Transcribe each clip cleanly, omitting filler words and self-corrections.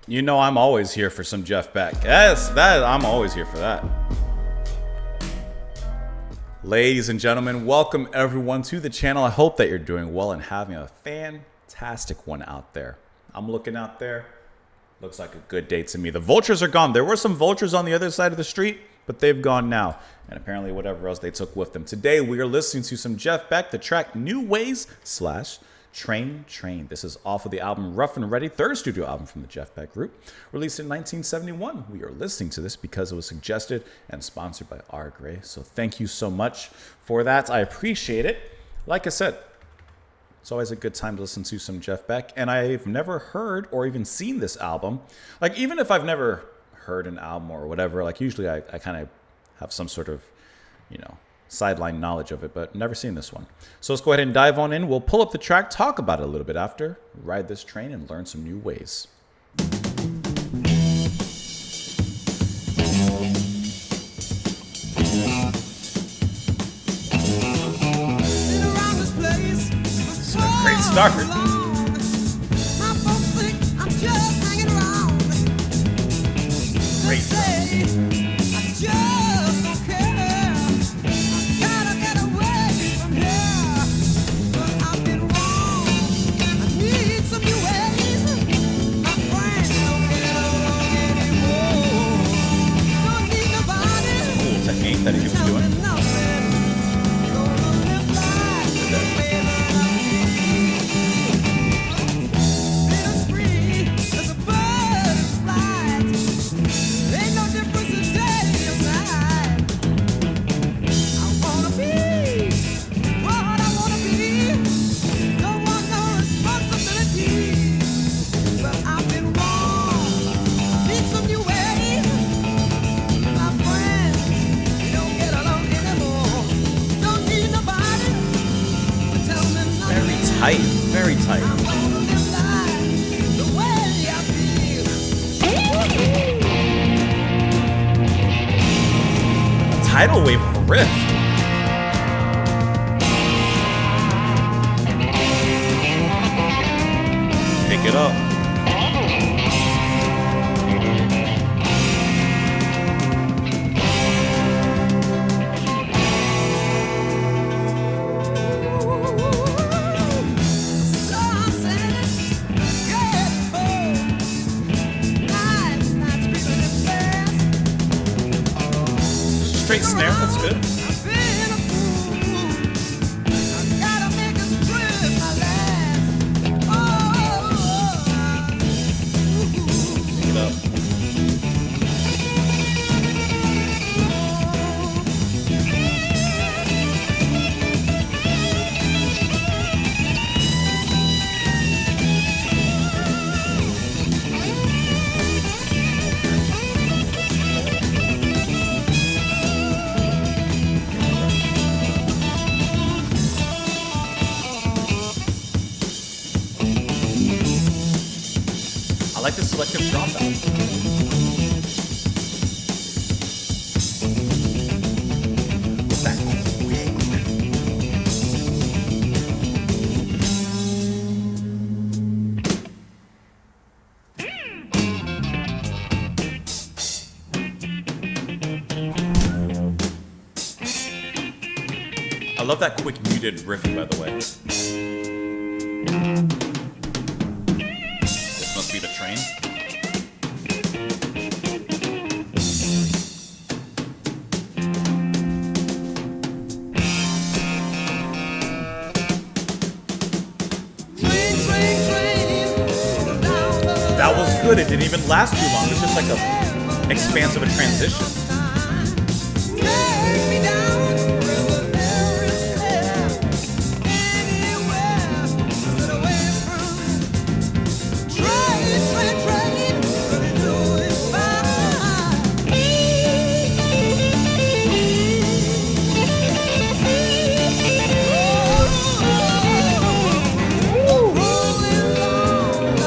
You know I'm always here for some Jeff Beck. Yes, I'm always here for that. Ladies and gentlemen, welcome everyone to the channel. I hope that you're doing well and having a fantastic one out there. I'm looking out there. Looks like a good day to me. The vultures are gone. There were some vultures on the other side of the street, but they've gone now. And apparently whatever else they took with them. Today we are listening to some Jeff Beck, the track New Ways / Train. This is off of the album Rough and Ready, third studio album from the Jeff Beck Group, released in 1971. We are listening to this because it was suggested and sponsored by R. Gray. So thank you so much for that. I appreciate it. Like I said, it's always a good time to listen to some Jeff Beck. And I've never heard or even seen this album. Like, even if I've never heard an album or whatever, like usually I kind of have some sort of, sideline knowledge of it, but never seen this one. So let's go ahead and dive on in. We'll pull up the track, talk about it a little bit after, ride this train, and learn some new ways. This is a great start. Great start. That he was doing. Tight, very tight. A tidal wave of a riff. Pick it up. Straight snare, that's good. Pick it up. I like the selective dropout. That quick riff. I love that quick muted riffing, by the way. Must be the train. That was good. It didn't even last too long. It's just like a expansive of a transition.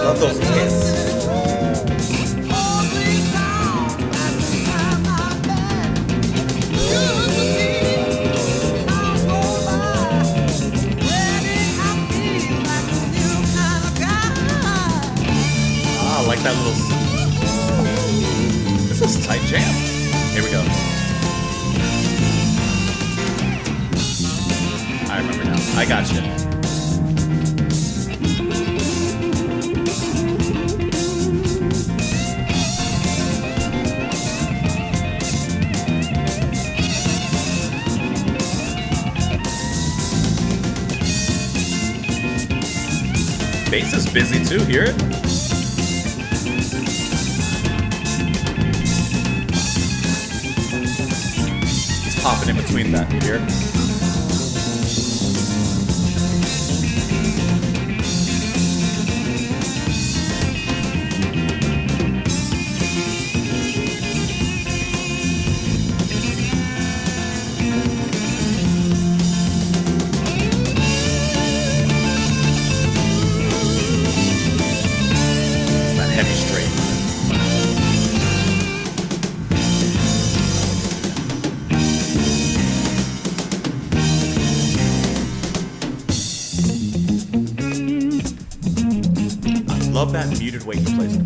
Love those hits. This is a tight jam. Here we go. I remember now. I got you. Bass is busy too, hear it? He's popping in between that, you hear it? Love that muted way he plays it.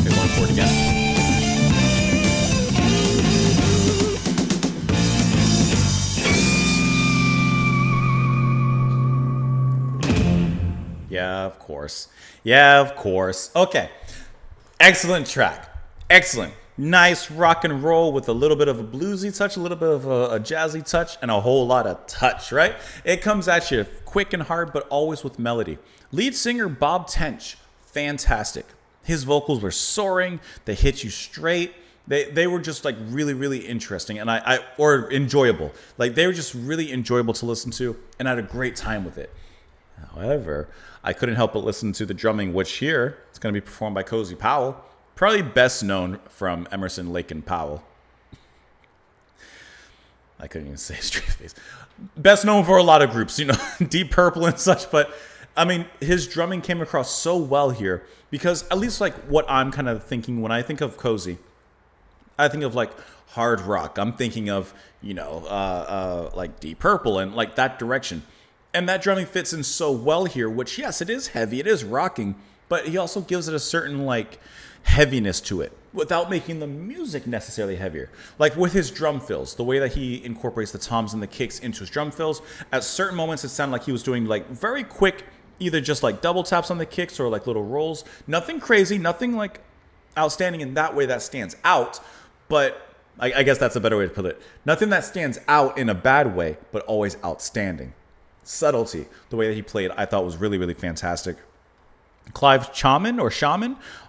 They're going for it again. Yeah, of course. Yeah, of course. Okay. Excellent track. Excellent. Nice rock and roll with a little bit of a bluesy touch, a little bit of a jazzy touch, and a whole lot of touch, right? It comes at you quick and hard, but always with melody. Lead singer Bob Tench, fantastic. His vocals were soaring. They hit you straight. They were just like really, really interesting and or enjoyable. Like they were just really enjoyable to listen to, and I had a great time with it. However, I couldn't help but listen to the drumming, which here it's going to be performed by Cozy Powell, probably best known from Emerson, Lake and Powell. I couldn't even say straight face. Best known for a lot of groups, you know, Deep Purple and such. But I mean, his drumming came across so well here because at least like what I'm kind of thinking when I think of Cozy, I think of like hard rock. I'm thinking of, you know, like Deep Purple and like that direction. And that drumming fits in so well here, which, yes, it is heavy, it is rocking, but he also gives it a certain, like, heaviness to it without making the music necessarily heavier. Like with his drum fills, the way that he incorporates the toms and the kicks into his drum fills, at certain moments it sounded like he was doing, like, very quick, either just, like, double taps on the kicks or, like, little rolls. Nothing crazy, nothing, like, outstanding in that way that stands out, but I guess that's a better way to put it. Nothing that stands out in a bad way, but always outstanding. Subtlety, the way that he played, I thought was really, really fantastic. Clive Shaman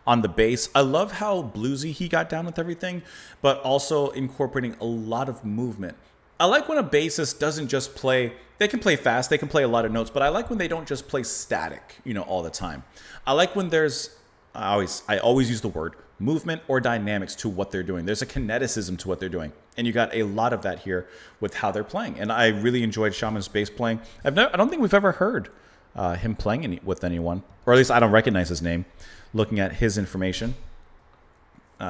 on the bass. I love how bluesy he got down with everything, but also incorporating a lot of movement. I like when a bassist doesn't just play, they can play fast, they can play a lot of notes, but I like when they don't just play static, you know, all the time. I like when there's, I always use the word movement or dynamics to what they're doing. There's a kineticism to what they're doing. And you got a lot of that here with how they're playing. And I really enjoyed Shaman's bass playing. I don't think we've ever heard him playing with anyone, or at least I don't recognize his name. Looking at his information,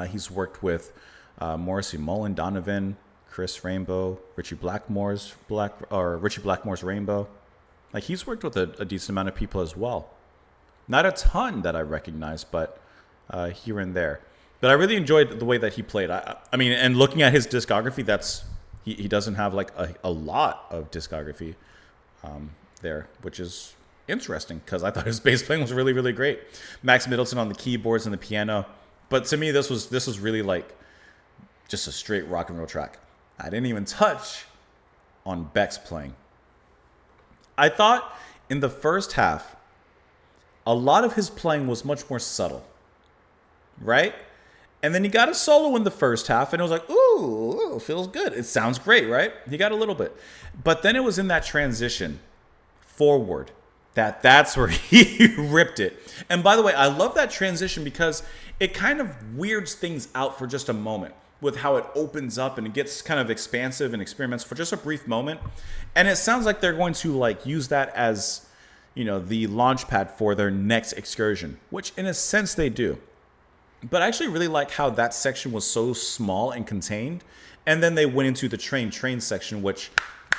he's worked with Morrissey Mullen, Donovan, Chris Rainbow, Richie Blackmore's Rainbow. Like he's worked with a decent amount of people as well. Not a ton that I recognize, but here and there. But I really enjoyed the way that he played. I mean, and looking at his discography, he doesn't have like a lot of discography there, which is interesting because I thought his bass playing was really, really great. Max Middleton on the keyboards and the piano. But to me, this was really like just a straight rock and roll track. I didn't even touch on Beck's playing. I thought in the first half, a lot of his playing was much more subtle, right? And then he got a solo in the first half, and it was like, ooh, feels good. It sounds great, right? He got a little bit. But then it was in that transition forward that's where he ripped it. And by the way, I love that transition because it kind of weirds things out for just a moment. with how it opens up and it gets kind of expansive and experiments for just a brief moment. And it sounds like they're going to like use that as, the launch pad for their next excursion, which in a sense they do. But I actually really like how that section was so small and contained. And then they went into the train section, which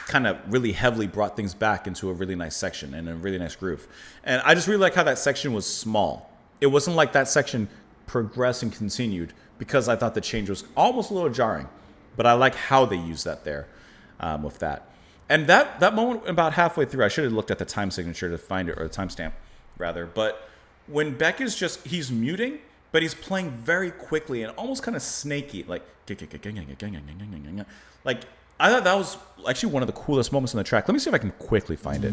kind of really heavily brought things back into a really nice section and a really nice groove. And I just really like how that section was small. It wasn't like that section progressed and continued, because I thought the change was almost a little jarring. But I like how they used that there with that. And that moment about halfway through, I should have looked at the time signature to find it, or the timestamp rather. But when Beck is he's muting, but he's playing very quickly and almost kind of snaky, like I thought that was actually one of the coolest moments on the track. Let me see if I can quickly find it.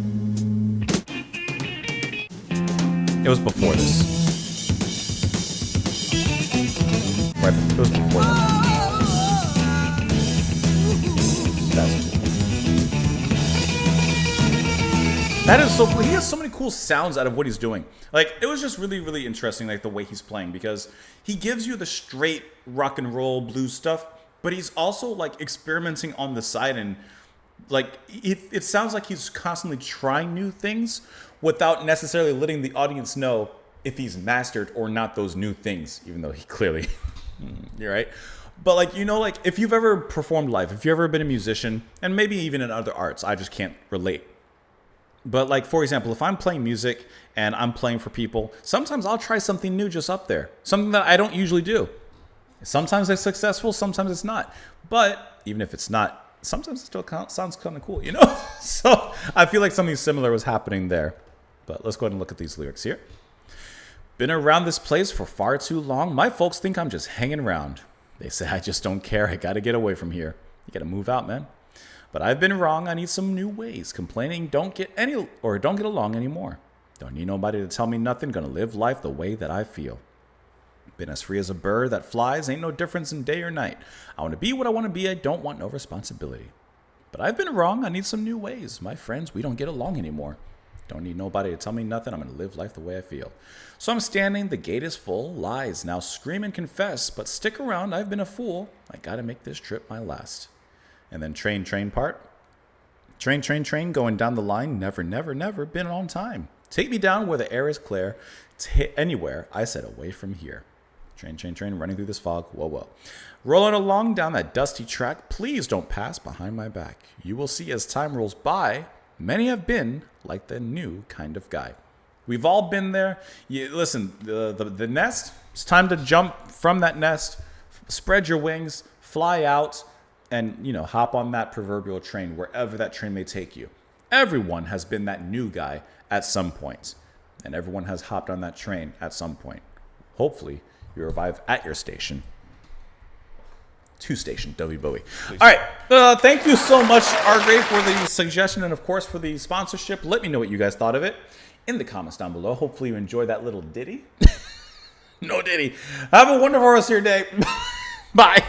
It was before this. Right, it was before that. That's cool. That is so cool. He has so many cool sounds out of what he's doing. Like, it was just really, really interesting, like, the way he's playing, because he gives you the straight rock and roll blues stuff, but he's also, like, experimenting on the side, and, like, it sounds like he's constantly trying new things without necessarily letting the audience know if he's mastered or not those new things, even though he clearly, you're right. But, like, like, if you've ever performed live, if you've ever been a musician, and maybe even in other arts, I just can't relate. But, like, for example, if I'm playing music and I'm playing for people, sometimes I'll try something new just up there. Something that I don't usually do. Sometimes it's successful, sometimes it's not. But even if it's not, sometimes it still sounds kind of cool, So I feel like something similar was happening there. But let's go ahead and look at these lyrics here. Been around this place for far too long. My folks think I'm just hanging around. They say I just don't care. I got to get away from here. You got to move out, man. But I've been wrong. I need some new ways. Complaining don't get along anymore. Don't need nobody to tell me nothing. Gonna live life the way that I feel. Been as free as a bird that flies. Ain't no difference in day or night. I want to be what I want to be. I don't want no responsibility. But I've been wrong. I need some new ways. My friends, we don't get along anymore. Don't need nobody to tell me nothing. I'm gonna live life the way I feel. So I'm standing. The gate is full. Lies. Now scream and confess. But stick around. I've been a fool. I gotta make this trip my last. And then train part. Train, going down the line. Never been on time. Take me down where the air is clear. Anywhere, I said away from here. Train, running through this fog. Whoa. Rolling along down that dusty track. Please don't pass behind my back. You will see as time rolls by, many have been like the new kind of guy. We've all been there. Listen, the nest, it's time to jump from that nest, spread your wings, fly out, and, hop on that proverbial train, wherever that train may take you. Everyone has been that new guy at some point. And everyone has hopped on that train at some point. Hopefully, you arrive at your station. To station, David Bowie. Please. All right. Thank you so much, R-Gray, for the suggestion and, of course, for the sponsorship. Let me know what you guys thought of it in the comments down below. Hopefully, you enjoyed that little ditty. No ditty. Have a wonderful rest of your day. Bye.